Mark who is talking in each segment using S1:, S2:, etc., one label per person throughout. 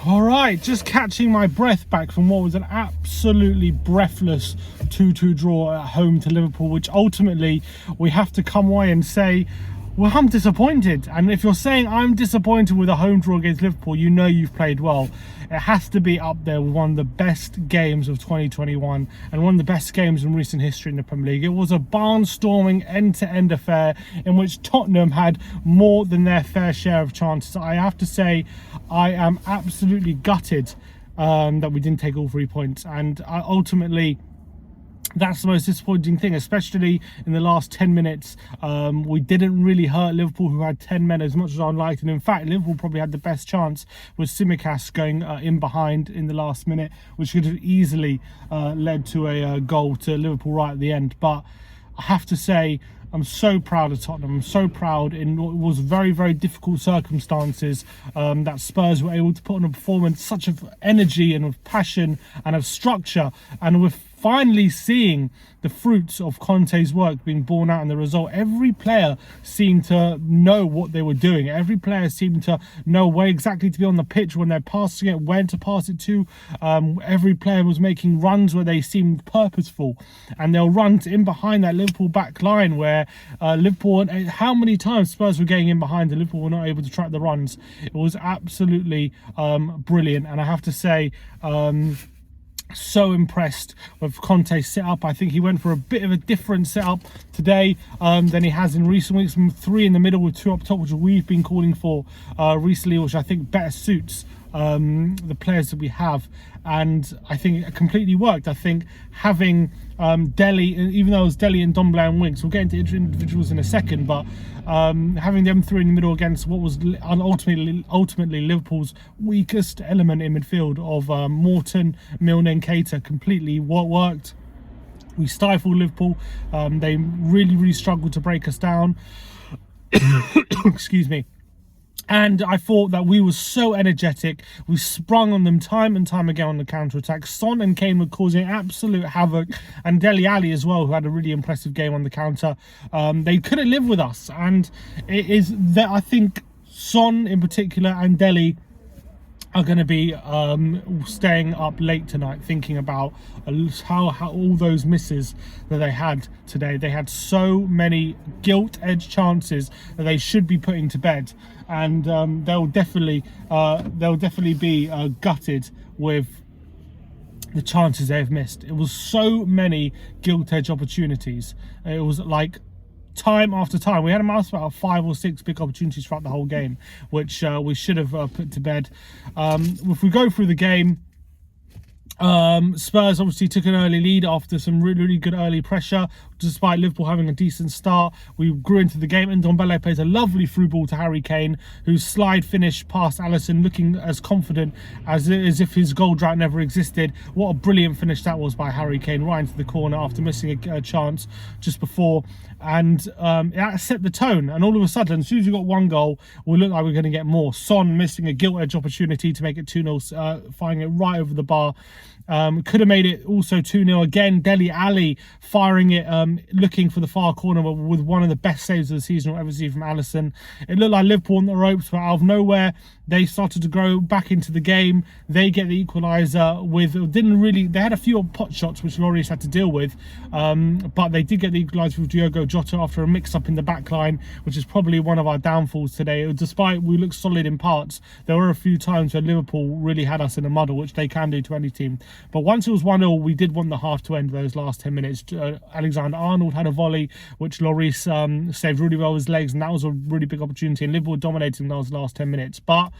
S1: All right, just catching my breath back from what was an absolutely breathless 2-2 draw at home to Liverpool, which ultimately we have to come away and say, well, I'm disappointed. And if you're saying I'm disappointed with a home draw against Liverpool, you know you've played well. It has to be up there with one of the best games of 2021 and one of the best games in recent history in the Premier League. It was a barnstorming end-to-end affair in which Tottenham had more than their fair share of chances. I have to say, I am absolutely gutted that we didn't take all 3 points, and ultimately that's the most disappointing thing, especially in the last 10 minutes. We didn't really hurt Liverpool, who had 10 men, as much as I liked. And in fact, Liverpool probably had the best chance with Tsimikas going in behind in the last minute, which could have easily led to a goal to Liverpool right at the end. But I have to say, I'm so proud of Tottenham. I'm so proud in what was very, very difficult circumstances that Spurs were able to put on a performance such of energy and of passion and of structure, and with finally seeing the fruits of Conte's work being borne out in the result. Every player seemed to know what they were doing. Every player seemed to know where exactly to be on the pitch when they're passing it, when to pass it to. Every player was making runs where they seemed purposeful, and they'll run in behind that Liverpool back line where Liverpool, how many times Spurs were getting in behind and Liverpool were not able to track the runs. It was absolutely brilliant, and I have to say, so impressed with Conte's setup. I think he went for a bit of a different setup today than he has in recent weeks. 3 in the middle with 2 up top, which we've been calling for recently, which I think better suits the players that we have, and I think it completely worked. I think having Dele, even though it was Dele and Ndombele and wings, we'll get into individuals in a second, but having them 3 in the middle against what was ultimately Liverpool's weakest element in midfield of Morton, Milner and Keita completely worked. We stifled Liverpool. They really struggled to break us down. Excuse me. And I thought that we were so energetic. We sprung on them time and time again on the counter-attack. Son and Kane were causing absolute havoc. And Dele Alli as well, who had a really impressive game on the counter. They couldn't live with us. And it is that I think Son in particular and Dele are going to be staying up late tonight thinking about how all those misses that they had today. They had so many gilt-edged chances that they should be putting to bed, and they'll definitely be gutted with the chances they've missed. It was so many gilt-edged opportunities. It was like time after time. We had about 5 or 6 big opportunities throughout the whole game, which we should have put to bed. If we go through the game, Spurs obviously took an early lead after some really good early pressure. Despite Liverpool having a decent start, we grew into the game, and Ndombele plays a lovely through ball to Harry Kane, whose slide finish past Alisson, looking as confident as if his goal drought never existed. What a brilliant finish that was by Harry Kane, right into the corner after missing a chance just before. And that set the tone, and all of a sudden, as soon as you got 1 goal, we looked like we were going to get more. Son missing a gilt-edged opportunity to make it 2-0, firing it right over the bar. Could have made it also 2-0 again. Dele Alli firing it, looking for the far corner with one of the best saves of the season we'll ever see from Alisson. It looked like Liverpool on the ropes, but out of nowhere they started to grow back into the game. They get the equaliser they had a few pot shots which Lloris had to deal with, but they did get the equaliser with Diogo Jota after a mix-up in the back line, which is probably one of our downfalls today. Despite we looked solid in parts, there were a few times where Liverpool really had us in a muddle, which they can do to any team. But once it was 1-0, we did want the half to end those last 10 minutes. Alexander-Arnold had a volley, which Lloris saved really well with his legs, and that was a really big opportunity, and Liverpool dominating those last 10 minutes. But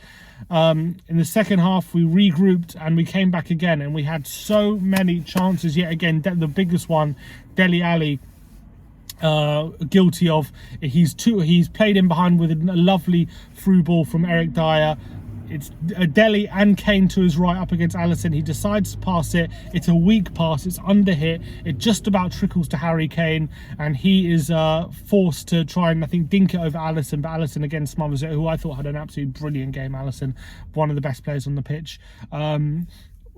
S1: in the second half, we regrouped and we came back again, and we had so many chances yet again. The biggest one, Dele Alli, guilty of. He's played in behind with a lovely through ball from Eric Dyer. It's Dele and Kane to his right up against Alisson. He decides to pass it. It's a weak pass. It's under hit. It just about trickles to Harry Kane, and he is forced to try and, I think, dink it over Alisson. But Alisson again smothers it, who I thought had an absolutely brilliant game. Alisson, one of the best players on the pitch.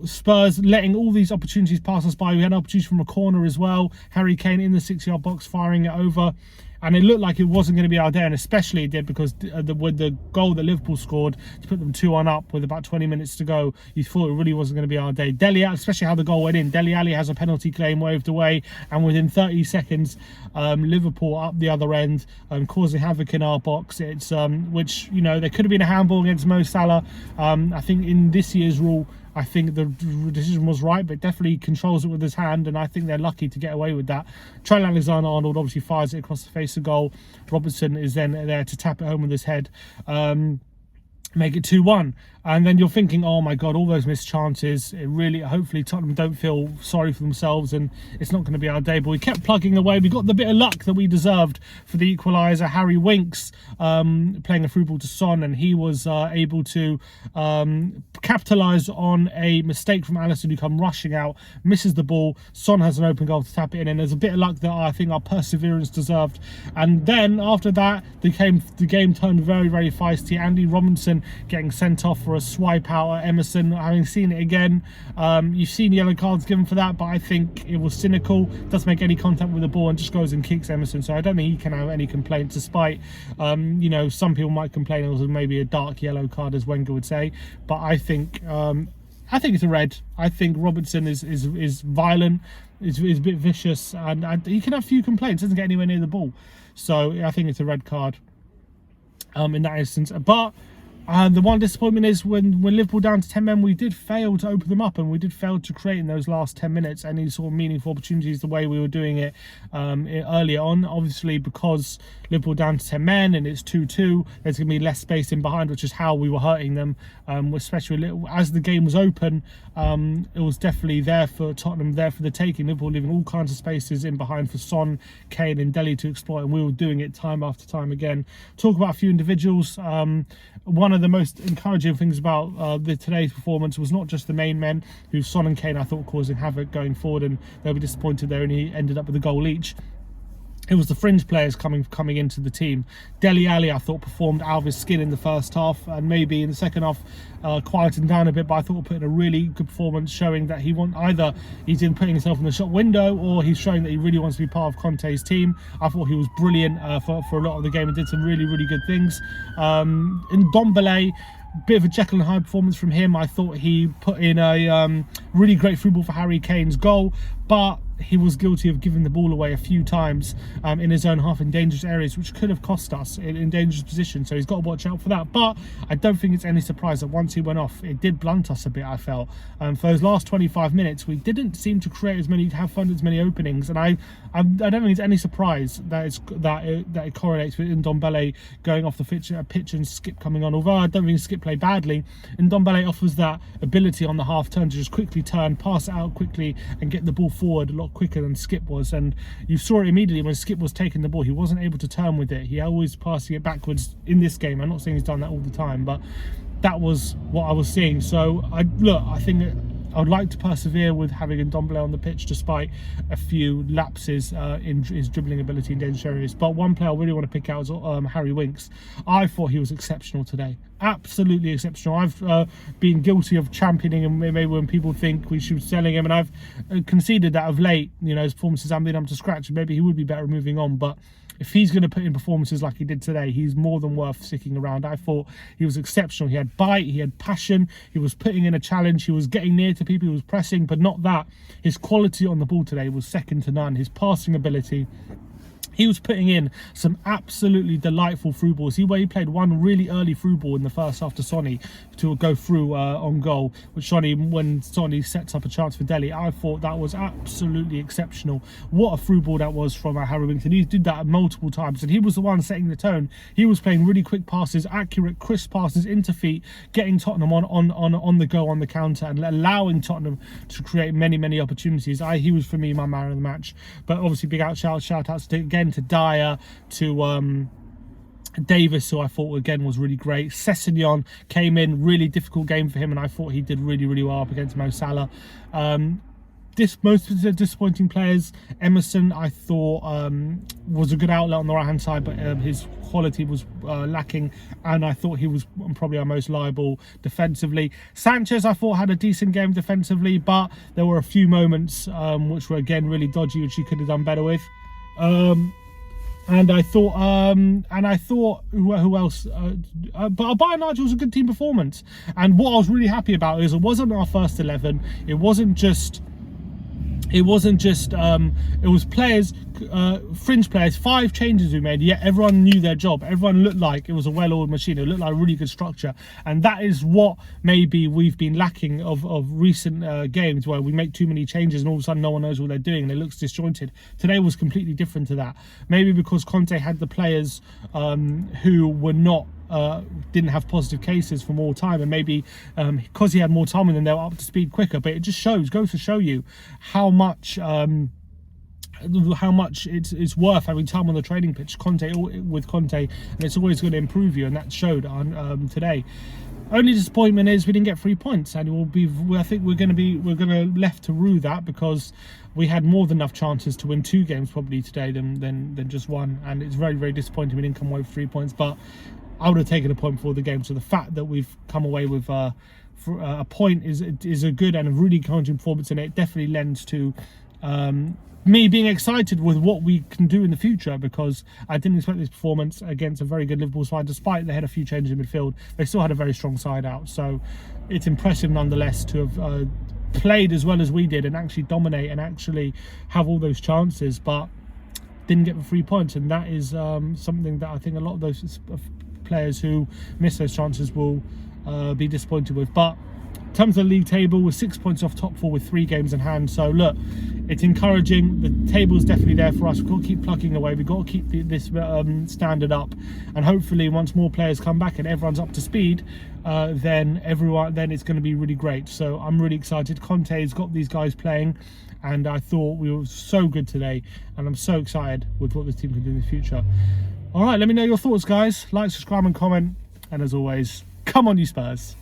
S1: Spurs letting all these opportunities pass us by. We had an opportunity from a corner as well. Harry Kane in the 6-yard box firing it over. and it looked like it wasn't going to be our day, and especially it did because with the goal that Liverpool scored to put them 2-1 up with about 20 minutes to go, you thought it really wasn't going to be our day. Dele Alli, especially how the goal went in, Dele Alli has a penalty claim waved away, and within 30 seconds Liverpool up the other end, causing havoc in our box. It's which, you know, there could have been a handball against Mo Salah. I think in this year's rule, I think the decision was right, but definitely controls it with his hand, and I think they're lucky to get away with that. Trent Alexander-Arnold obviously fires it across the face of goal. Robertson is then there to tap it home with his head, make it 2-1. And then you're thinking, oh my god, all those missed chances. It really, hopefully Tottenham don't feel sorry for themselves and it's not going to be our day. But we kept plugging away. We got the bit of luck that we deserved for the equaliser. Harry Winks playing a through ball to Son, and he was able to capitalise on a mistake from Alisson, who come rushing out, misses the ball. Son has an open goal to tap it in, and there's a bit of luck that I think our perseverance deserved. And then after that, the game turned very, very feisty. Andy Robinson getting sent off for a swipe out at Emerson. Having seen it again, you've seen yellow cards given for that, but I think it was cynical. Doesn't make any contact with the ball and just goes and kicks Emerson. So I don't think he can have any complaints, despite you know, some people might complain it was maybe a dark yellow card, as Wenger would say. But I think it's a red. I think Robertson is violent, is a bit vicious, and he can have few complaints. Doesn't get anywhere near the ball, so I think it's a red card in that instance. But the one disappointment is when Liverpool down to 10 men, we did fail to open them up, and we did fail to create in those last 10 minutes any sort of meaningful opportunities the way we were doing it earlier on. Obviously, because Liverpool down to 10 men and it's 2-2, there's going to be less space in behind, which is how we were hurting them, especially as the game was open. It was definitely there for Tottenham, there for the taking. Liverpool leaving all kinds of spaces in behind for Son, Kane and Dele to exploit, and we were doing it time after time again. Talk about a few individuals. One of the most encouraging things about today's performance was not just the main men, who Son and Kane I thought causing havoc going forward, and they'll be disappointed they only ended up with a goal each. It was the fringe players coming into the team. Dele Alli, I thought, performed out of his skin in the first half, and maybe in the second half quietened down a bit, but I thought put in a really good performance, showing that either he's in putting himself in the shot window, or he's showing that he really wants to be part of Conte's team. I thought he was brilliant for a lot of the game and did some really, really good things. In Ndombele, bit of a Jekyll and Hyde performance from him. I thought he put in a really great through ball for Harry Kane's goal, but he was guilty of giving the ball away a few times in his own half in dangerous areas, which could have cost us in dangerous positions. So he's got to watch out for that. But I don't think it's any surprise that once he went off, it did blunt us a bit, I felt. For those last 25 minutes, we didn't seem to create as many openings, and I don't think it's any surprise that it correlates with Ndombele going off the pitch and Skip coming on. Although I don't think Skip played badly, Ndombele offers that ability on the half turn to just quickly turn, pass it out quickly, and get the ball forward a lot quicker than Skip was. And you saw it immediately when Skip was taking the ball. He wasn't able to turn with it. He always passing it backwards in this game. I'm not saying he's done that all the time, but that was what I was seeing. So I think I would like to persevere with having Ndombele on the pitch, despite a few lapses in his dribbling ability in dangerous areas. But one player I really want to pick out is Harry Winks. I thought he was exceptional today. Absolutely exceptional. I've been guilty of championing him maybe when people think we should be selling him, and I've conceded that of late. You know, his performances haven't been up to scratch, and maybe he would be better moving on. But if he's going to put in performances like he did today, he's more than worth sticking around. I thought he was exceptional. He had bite, he had passion, he was putting in a challenge, he was getting near to people, he was pressing, but not that. His quality on the ball today was second to none. His passing ability, he was putting in some absolutely delightful through balls. He played one really early through ball in the first half to Sonny to go through on goal, which when Sonny sets up a chance for Dele. I thought that was absolutely exceptional. What a through ball that was from Harry Winks, and he did that multiple times, and he was the one setting the tone. He was playing really quick passes, accurate, crisp passes into feet, getting Tottenham on the go, on the counter, and allowing Tottenham to create many opportunities. He was, for me, my man of the match. But obviously, big shout outs to Dyer, to Davis, who I thought again was really great. Sessegnon came in, really difficult game for him, and I thought he did really well up against Mo Salah. Most of the disappointing players, Emerson, I thought was a good outlet on the right hand side, but his quality was lacking, and I thought he was probably our most liable defensively. Sanchez, I thought, had a decent game defensively, but there were a few moments which were again really dodgy, which he could have done better with. And I thought, who else? But by and large, it was a good team performance. And what I was really happy about is it wasn't our first 11. It was players, fringe players, 5 changes we made, yet everyone knew their job. Everyone looked like it was a well-oiled machine. It looked like a really good structure, and that is what maybe we've been lacking of recent games, where we make too many changes and all of a sudden no one knows what they're doing and it looks disjointed. Today was completely different to that. Maybe because Conte had the players who were not didn't have positive cases for more time, and maybe because he had more time and then they were up to speed quicker. But it just goes to show you how much it's worth having time on the training pitch with Conte, and it's always going to improve you, and that showed on today. Only disappointment is we didn't get 3 points, and it will be. I think we're going to left to rue that, because we had more than enough chances to win 2 games probably today than just 1, and it's very, very disappointing we didn't come away with 3 points. But I would have taken a point before the game. So the fact that we've come away with a point is a good and a really encouraging performance, and it definitely lends to me being excited with what we can do in the future, because I didn't expect this performance against a very good Liverpool side. Despite they had a few changes in midfield, they still had a very strong side out. So it's impressive nonetheless to have played as well as we did and actually dominate and actually have all those chances, but didn't get the 3 points. And that is something that I think a lot of those players who miss those chances will be disappointed with. But in terms of the league table, we're 6 points off top 4 with 3 games in hand. So look, it's encouraging. The table's definitely there for us. We've got to keep plucking away. We've got to keep this standard up, and hopefully once more players come back and everyone's up to speed, then it's going to be really great. So I'm really excited. Conte's got these guys playing, and I thought we were so good today, and I'm so excited with what this team can do in the future. All right, let me know your thoughts, guys. Like, subscribe and comment, and as always, come on you Spurs.